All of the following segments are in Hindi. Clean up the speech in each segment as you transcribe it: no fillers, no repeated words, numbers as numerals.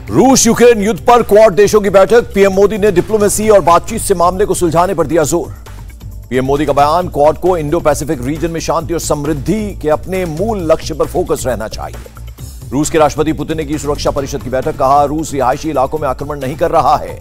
रूस यूक्रेन युद्ध पर क्वाड देशों की बैठक। पीएम मोदी ने डिप्लोमेसी और बातचीत से मामले को सुलझाने पर दिया जोर। पीएम मोदी का बयान, क्वाड को इंडो पैसिफिक रीजन में शांति और समृद्धि के अपने मूल लक्ष्य पर फोकस रहना चाहिए। रूस के राष्ट्रपति पुतिन ने की सुरक्षा परिषद की बैठक। कहा, रूस रिहायशी इलाकों में आक्रमण नहीं कर रहा है।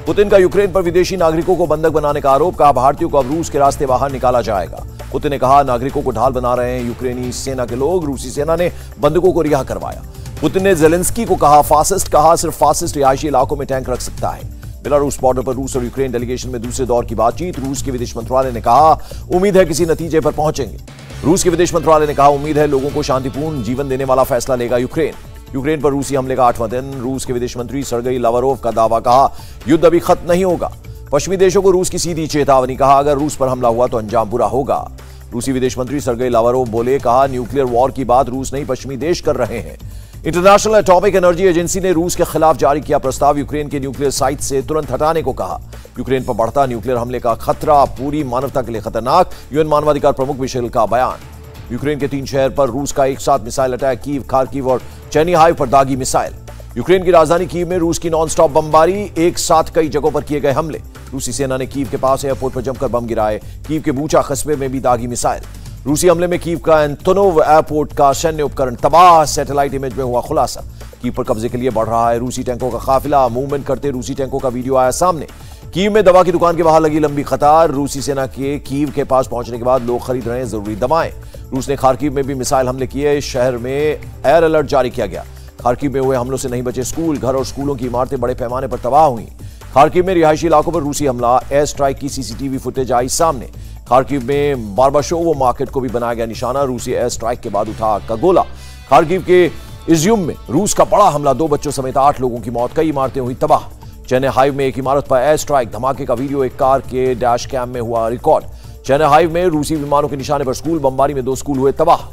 पुतिन का यूक्रेन पर विदेशी नागरिकों को बंधक बनाने का आरोप। कहा, भारतीयों को अब रूस के रास्ते बाहर निकाला जाएगा। पुतिन ने कहा, नागरिकों को ढाल बना रहे हैं यूक्रेनी सेना के लोग। रूसी सेना ने बंधकों को रिहा करवाया। पुतिन ने जेलेंस्की को कहा फासिस्ट। कहा, सिर्फ फासिस्ट रिहायशी इलाकों में टैंक रख सकता है। बेलारूस बॉर्डर पर रूस और यूक्रेन डेलीगेशन में दूसरे दौर की बातचीत। रूस के विदेश मंत्रालय ने कहा, उम्मीद है किसी नतीजे पर पहुंचेंगे। रूस के विदेश मंत्रालय ने कहा, उम्मीद है लोगों को शांतिपूर्ण जीवन देने वाला फैसला लेगा यूक्रेन। यूक्रेन पर रूसी हमले का 8वां दिन। रूस के विदेश मंत्री सर्गेई लावरोव का दावा। कहा, युद्ध अभी खत्म नहीं होगा। पश्चिमी देशों को रूस की सीधी चेतावनी। कहा, अगर रूस पर हमला हुआ तो अंजाम बुरा होगा। रूसी विदेश मंत्री सर्गेई लावरोव बोले, कहा, न्यूक्लियर वॉर की बात रूस नहीं पश्चिमी देश कर रहे हैं। इंटरनेशनल एटॉमिक एनर्जी एजेंसी ने रूस के खिलाफ जारी किया प्रस्ताव। यूक्रेन के न्यूक्लियर साइट से तुरंत हटाने को कहा। यूक्रेन पर बढ़ता न्यूक्लियर हमले का खतरा पूरी मानवता के लिए खतरनाक। यूएन मानवाधिकार प्रमुख मिशेल का बयान। यूक्रेन के 3 शहर पर रूस का एक साथ मिसाइल अटैक। कीव, खार्किव और चेर्निहाइव पर दागी मिसाइल। यूक्रेन की राजधानी कीव में रूस की नॉन स्टॉप बमबारी। एक साथ कई जगहों पर किए गए हमले। रूसी सेना ने कीव के पास एयरपोर्ट पर जमकर बम गिराए। कीव के बूचा कस्बे में भी दागी मिसाइल। रूसी हमले में कीव का एंटोनोव एयरपोर्ट का सैन्य उपकरण तबाह। सैटेलाइट इमेज में हुआ खुलासा। कीव पर कब्जे के लिए बढ़ रहा है रूसी टैंकों का काफिला। मूवमेंट करते रूसी टैंकों का वीडियो आया सामने। कीव में दवा की दुकान के बाहर लगी लंबी कतार। रूसी सेना के कीव के पास पहुंचने के बाद लोग खरीद रहे हैं जरूरी दवाएं। रूस ने खार्किव में भी मिसाइल हमले किए। शहर में एयर अलर्ट जारी किया गया। खार्किव में हुए हमलों से नहीं बचे स्कूल, घर और स्कूलों की इमारतें बड़े पैमाने पर तबाह हुई। खार्किव में रिहायशी इलाकों पर रूसी हमला। एयर स्ट्राइक की सीसीटीवी फुटेज आई सामने। खार्किव में बारबाशोवो मार्केट को भी बनाया गया निशाना। रूसी एयर स्ट्राइक के बाद उठा आग का गोला। खार्किव के इज्यूम में रूस का बड़ा हमला। 2 बच्चों समेत 8 लोगों की मौत। कई इमारतें हुई तबाह। चेर्निहाइव में एक इमारत पर एयर स्ट्राइक। धमाके का वीडियो एक कार के डैश कैम में हुआ रिकॉर्ड। चेर्निहाइव में रूसी विमानों के निशाने पर स्कूल। बमबारी में 2 स्कूल हुए तबाह।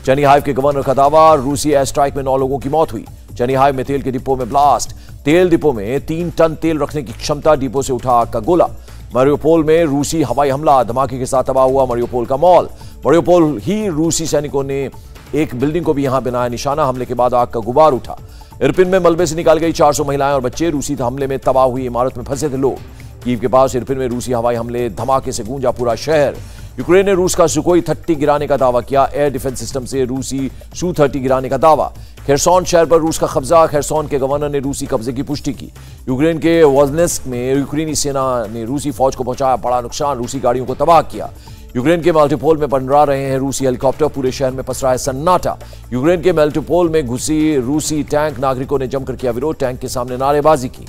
चेर्निहाइव के गवर्नर का दावा, रूसी एयर स्ट्राइक में 9 लोगों की मौत हुई। चेर्निहाइव में तेल के डिपो में ब्लास्ट। तेल डिपो में 3 टन तेल रखने की क्षमता। डिपो से उठा आग का गोला। मरियोपोल में रूसी हवाई हमला। धमाके के साथ तबाह हुआ मरियोपोल का मॉल। मरियोपोल ही रूसी सैनिकों ने एक बिल्डिंग को भी यहां बनाया निशाना। हमले के बाद आग का गुबार उठा। इरपिन में मलबे से निकाल गई 400 महिलाएं और बच्चे। रूसी हमले में तबाह हुई इमारत में फंसे थे लोग। कीव के पास इरपिन में रूसी हवाई हमले। धमाके से गूंजा पूरा शहर। यूक्रेन ने रूस का सुकोई 30 गिराने का दावा किया। एयर डिफेंस सिस्टम से रूसी Su-30 गिराने का दावा। खेरसोन शहर पर रूस का कब्जा। खेरसोन के गवर्नर ने रूसी कब्जे की पुष्टि की। यूक्रेन के वोजनेस्क में यूक्रेनी सेना ने रूसी फौज को पहुंचाया बड़ा नुकसान। रूसी गाड़ियों को तबाह किया। यूक्रेन के मेल्टोपोल में मंडरा रहे हैं रूसी हेलीकॉप्टर। पूरे शहर में पसरा है सन्नाटा। यूक्रेन के मेल्टोपोल में घुसी रूसी टैंक। नागरिकों ने जमकर किया विरोध। टैंक के सामने नारेबाजी की।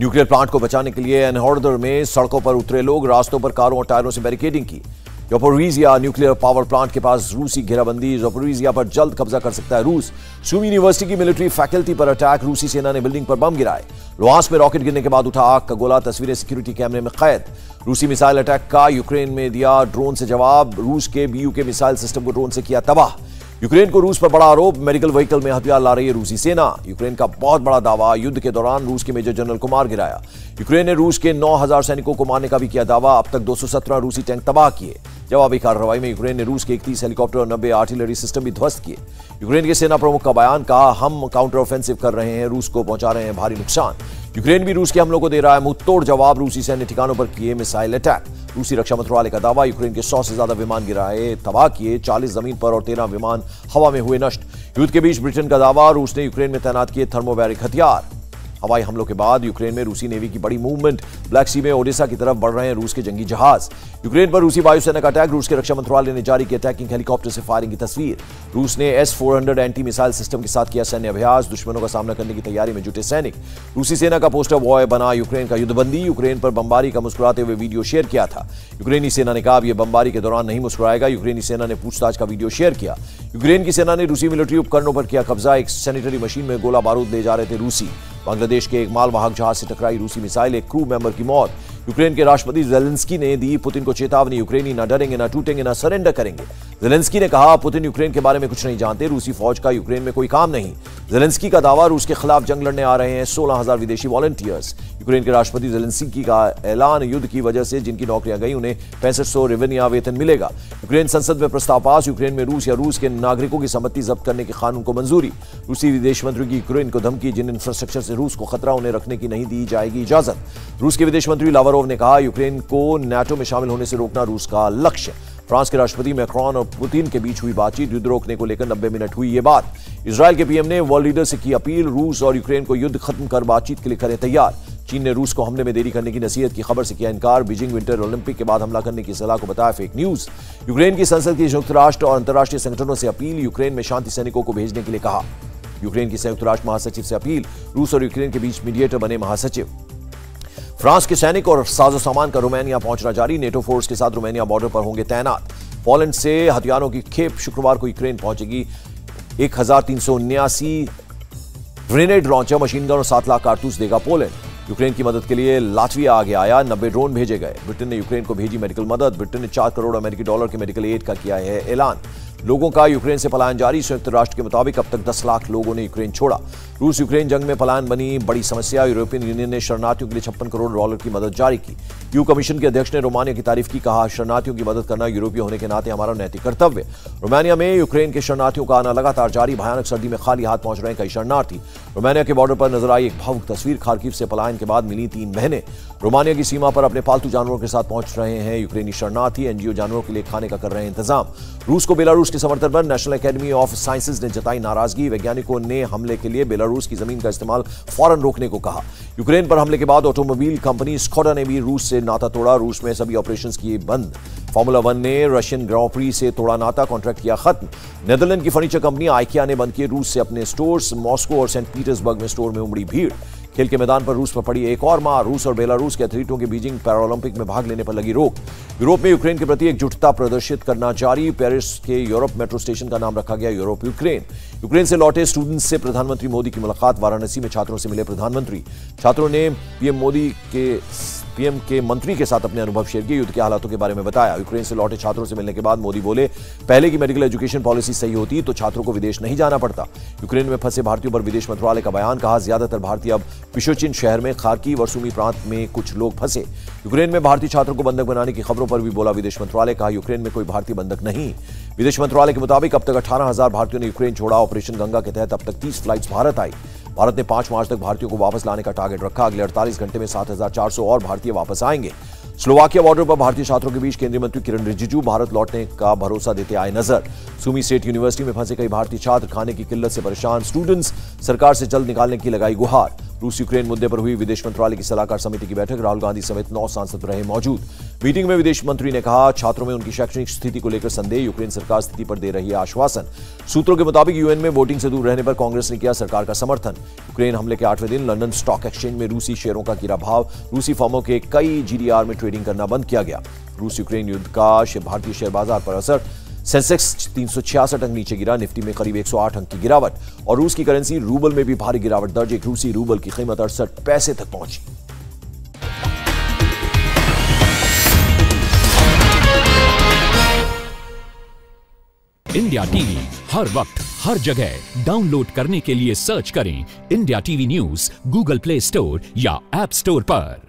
न्यूक्लियर प्लांट को बचाने के लिए एनहोर्डर में सड़कों पर उतरे लोग। रास्तों पर कारों और टायरों से बैरिकेडिंग की। ज़पोरिजिया न्यूक्लियर पावर प्लांट के पास रूसी घेराबंदी। ज़पोरिजिया पर जल्द कब्जा कर सकता है रूस। सुमी यूनिवर्सिटी की मिलिट्री फैकल्टी पर अटैक। रूसी सेना ने बिल्डिंग पर बम गिराए। लुहांस्क में रॉकेट गिरने के बाद उठा आग का गोला। तस्वीरें सिक्योरिटी कैमरे में कैद। रूसी मिसाइल अटैक का यूक्रेन में दिया ड्रोन से जवाब। रूस के BU के मिसाइल सिस्टम को ड्रोन से किया तबाह। यूक्रेन को रूस पर बड़ा आरोप। मेडिकल व्हीकल में हथियार ला रही है रूसी सेना। यूक्रेन का बहुत बड़ा दावा, युद्ध के दौरान रूस के मेजर जनरल को मार गिराया। यूक्रेन ने रूस के 9000 सैनिकों को मारने का भी किया दावा। अब तक 217 रूसी टैंक तबाह किए। जवाबी कार्रवाई में यूक्रेन ने रूस के 31 हेलीकॉप्टर और 90 आर्टिलरी सिस्टम भी ध्वस्त किए। यूक्रेन के सेना प्रमुख का बयान। कहा, हम काउंटर ऑफेंसिव कर रहे हैं। रूस को पहुंचा रहे हैं भारी नुकसान। यूक्रेन भी रूस के हमलों को दे रहा है मुंहतोड़ जवाब। रूसी सैन्य ठिकानों पर किए मिसाइल अटैक। रूसी रक्षा मंत्रालय का दावा, यूक्रेन के 100 से ज्यादा विमान गिराए, तबाह किए। 40 जमीन पर और 13 विमान हवा में हुए नष्ट। युद्ध के बीच ब्रिटेन का दावा, रूस ने यूक्रेन में तैनात किए थर्मोबैरिक हथियार। हवाई हमलों के बाद यूक्रेन में रूसी नेवी की बड़ी मूवमेंट। ब्लैक सी में ओडेसा की तरफ बढ़ रहे हैं रूस के जंगी जहाज। यूक्रेन पर रूसी वायुसेना का अटैक। रूस के रक्षा मंत्रालय ने जारी की अटैकिंग हेलीकॉप्टर से फायरिंग की तस्वीर। रूस ने S-400 एंटी मिसाइल सिस्टम के साथ किया सैन्य अभ्यास। दुश्मनों का सामना करने की तैयारी में जुटे सैनिक। रूसी सेना का पोस्टर बॉय बना यूक्रेन का युद्धबंदी। यूक्रेन पर बमबारी का मुस्कुराते हुए वीडियो शेयर किया था। यूक्रेनी सेना ने कहा, अब यह बमबारी के दौरान नहीं मुस्कुराएगा। यूक्रेनी सेना ने पूछताछ का वीडियो शेयर किया। यूक्रेन की सेना ने रूसी मिलिट्री उपकरणों पर किया कब्जा। एक सैनिटरी मशीन में गोला बारूद ले जा रहे थे रूसी। बांग्लादेश के एक मालवाहक जहाज से टकराई रूसी मिसाइल। एक क्रू मेंबर की मौत। यूक्रेन के राष्ट्रपति जेलेंस्की ने दी पुतिन को चेतावनी। यूक्रेनी ना डरेंगे, ना टूटेंगे, ना सरेंडर करेंगे। जेलेंस्की ने कहा, पुतिन यूक्रेन के बारे में कुछ नहीं जानते। रूसी फौज का यूक्रेन में कोई काम नहीं। जेलेंस्की का दावा, रूस के खिलाफ जंग लड़ने आ रहे हैं 16,000 विदेशी वॉलंटियर्स। यूक्रेन के राष्ट्रपति ज़ेलेंस्की का ऐलान, युद्ध की वजह से जिनकी नौकरियां गई उन्हें 6500 रिवेनिया वेतन मिलेगा। यूक्रेन संसद में प्रस्ताव पास, यूक्रेन में रूस या रूस के नागरिकों की संपत्ति जब्त करने के कानून को मंजूरी। रूसी विदेश मंत्री की यूक्रेन को धमकी, जिन इंफ्रास्ट्रक्चर से रूस को खतरा उन्हें रखने की नहीं दी जाएगी इजाजत। रूस के विदेश मंत्री लावरोव ने कहा, यूक्रेन को नाटो में शामिल होने से रोकना रूस का लक्ष्य। फ्रांस के राष्ट्रपति मैक्रोन और पुतिन के बीच हुई बातचीत, युद्ध रोकने को लेकर 90 मिनट हुई ये बात। इजरायल के पीएम ने वर्ल्ड लीडर से की अपील, रूस और यूक्रेन को युद्ध खत्म कर बातचीत के लिए करें तैयार। चीन ने रूस को हमले में देरी करने की नसीहत की खबर से किया इनकार, बीजिंग विंटर ओलंपिक के बाद हमला करने की सलाह को बताया फेक न्यूज। यूक्रेन की संसद की संयुक्त राष्ट्र और अंतर्राष्ट्रीय संगठनों से अपील, यूक्रेन में शांति सैनिकों को भेजने के लिए कहा। यूक्रेन की संयुक्त राष्ट्र महासचिव से अपील, रूस और यूक्रेन के बीच मीडिएटर बने महासचिव। फ्रांस के सैनिक और साजो सामान का रोमानिया पहुंचना जारी, नेटो फोर्स के साथ रोमानिया बॉर्डर पर होंगे तैनात। पोलैंड से हथियारों की खेप शुक्रवार को यूक्रेन पहुंचेगी। 1379 ग्रेनेड लॉन्चर, मशीन गन और 7 लाख कारतूस देगा पोलैंड। यूक्रेन की मदद के लिए लातविया आगे आया, 90 ड्रोन भेजे गए। ब्रिटेन ने यूक्रेन को भेजी मेडिकल मदद, ब्रिटेन ने 4 करोड़ अमेरिकी डॉलर के मेडिकल एड का किया है ऐलान। लोगों का यूक्रेन से पलायन जारी, संयुक्त राष्ट्र के मुताबिक अब तक 10 लाख लोगों ने यूक्रेन छोड़ा। रूस यूक्रेन जंग में पलायन बनी बड़ी समस्या, यूरोपियन यूनियन ने शरणार्थियों के लिए 56 करोड़ डॉलर की मदद जारी की। यू कमीशन के अध्यक्ष ने रोमानिया की तारीफ की, कहा शरणार्थियों की मदद करना यूरोपीय होने के नाते हमारा नैतिक कर्तव्य। रोमानिया में यूक्रेन के शरणार्थियों का आना लगातार जारी, भयानक सर्दी में खाली हाथ पहुंच रहे कई शरणार्थी। रोमानिया के बॉर्डर पर नजर आई एक भावुक तस्वीर, खार्किव से पलायन के बाद मिली 3 बहनें। रोमानिया की सीमा पर अपने पालतू जानवरों के साथ पहुंच रहे हैं यूक्रेनी शरणार्थी, एनजीओ जानवरों के लिए खाने का कर रहे हैं इंतजाम। रूस को बेलारूस के समर्थन पर नेशनल एकेडमी ऑफ साइंसेज ने जताई नाराजगी, वैज्ञानिकों ने हमले के लिए बेलारूस की जमीन का इस्तेमाल फौरन रोकने को कहा। यूक्रेन पर हमले के बाद ऑटोमोबाइल कंपनी स्कोडा ने भी रूस से नाता तोड़ा, रूस में सभी ऑपरेशंस किए बंद। फॉर्मूला 1 ने रशियन ग्रां प्री से तोड़ा नाता, कॉन्ट्रैक्ट किया खत्म। नेदरलैंड की फर्नीचर कंपनी आइकिया ने बंद किए रूस से अपने स्टोर्स, मॉस्को और सेंट पीटर्सबर्ग में स्टोर में उमड़ी भीड़। खेल के मैदान पर रूस पर पड़ी एक और मार, रूस और बेलारूस के एथलीटों के बीजिंग पैरालंपिक में भाग लेने पर लगी रोक। यूरोप में यूक्रेन के प्रति एकजुटता प्रदर्शित करना जारी, पेरिस के यूरोप मेट्रो स्टेशन का नाम रखा गया यूरोप यूक्रेन। यूक्रेन से लौटे स्टूडेंट्स से प्रधानमंत्री मोदी की मुलाकात, वाराणसी में छात्रों से मिले प्रधानमंत्री। छात्रों ने पीएम के मंत्री के साथ अपने अनुभव शेयर किए, युद्ध के हालातों के बारे में बताया। यूक्रेन से लौटे छात्रों से मिलने के बाद मोदी बोले, पहले की मेडिकल एजुकेशन पॉलिसी सही होती तो छात्रों को विदेश नहीं जाना पड़ता। यूक्रेन में फंसे भारतीयों पर विदेश मंत्रालय का बयान, कहा ज्यादातर भारतीय अब पिशोचिन शहर में, खार्किव और सुमी प्रांत में कुछ लोग फंसे। यूक्रेन में भारतीय छात्रों को बंधक बनाने की खबरों पर भी बोला विदेश मंत्रालय, कहा यूक्रेन में कोई भारतीय बंधक नहीं। विदेश मंत्रालय के मुताबिक अब तक 18,000 भारतीयों ने यूक्रेन छोड़ा। ऑपरेशन गंगा के तहत अब तक 30 फ्लाइट्स भारत आई। भारत ने 5 मार्च तक भारतीयों को वापस लाने का टारगेट रखा, अगले 48 घंटे में 7,400 और भारतीय वापस आएंगे। स्लोवाकिया बॉर्डर पर भारतीय छात्रों के बीच केंद्रीय मंत्री किरण रिजिजू भारत लौटने का भरोसा देते आए नजर। सुमी स्टेट यूनिवर्सिटी में फंसे कई भारतीय छात्र, खाने की किल्लत से परेशान स्टूडेंट्स, सरकार से जल्द निकालने की लगाई गुहार। रूस यूक्रेन मुद्दे पर हुई विदेश मंत्रालय की सलाहकार समिति की बैठक, राहुल गांधी समेत 9 सांसद रहे मौजूद। मीटिंग में विदेश मंत्री ने कहा, छात्रों में उनकी शैक्षणिक स्थिति को लेकर संदेह, यूक्रेन सरकार स्थिति पर दे रही है आश्वासन। सूत्रों के मुताबिक यूएन में वोटिंग से दूर रहने पर कांग्रेस ने किया सरकार का समर्थन। यूक्रेन हमले के 8वें दिन लंदन स्टॉक एक्सचेंज में रूसी शेयरों का गिरा भाव, रूसी फर्मों के कई जीडीआर में ट्रेडिंग करना बंद किया गया। रूस यूक्रेन युद्ध का भारतीय शेयर बाजार पर असर, सेंसेक्स 366 अंक नीचे गिरा, निफ्टी में करीब 108 अंक की गिरावट और रूस की करेंसी रूबल में भी भारी गिरावट दर्ज, एक रूसी रूबल की कीमत 68 पैसे तक पहुंची। इंडिया टीवी हर वक्त हर जगह डाउनलोड करने के लिए सर्च करें India TV news Google play store या ऐप स्टोर पर।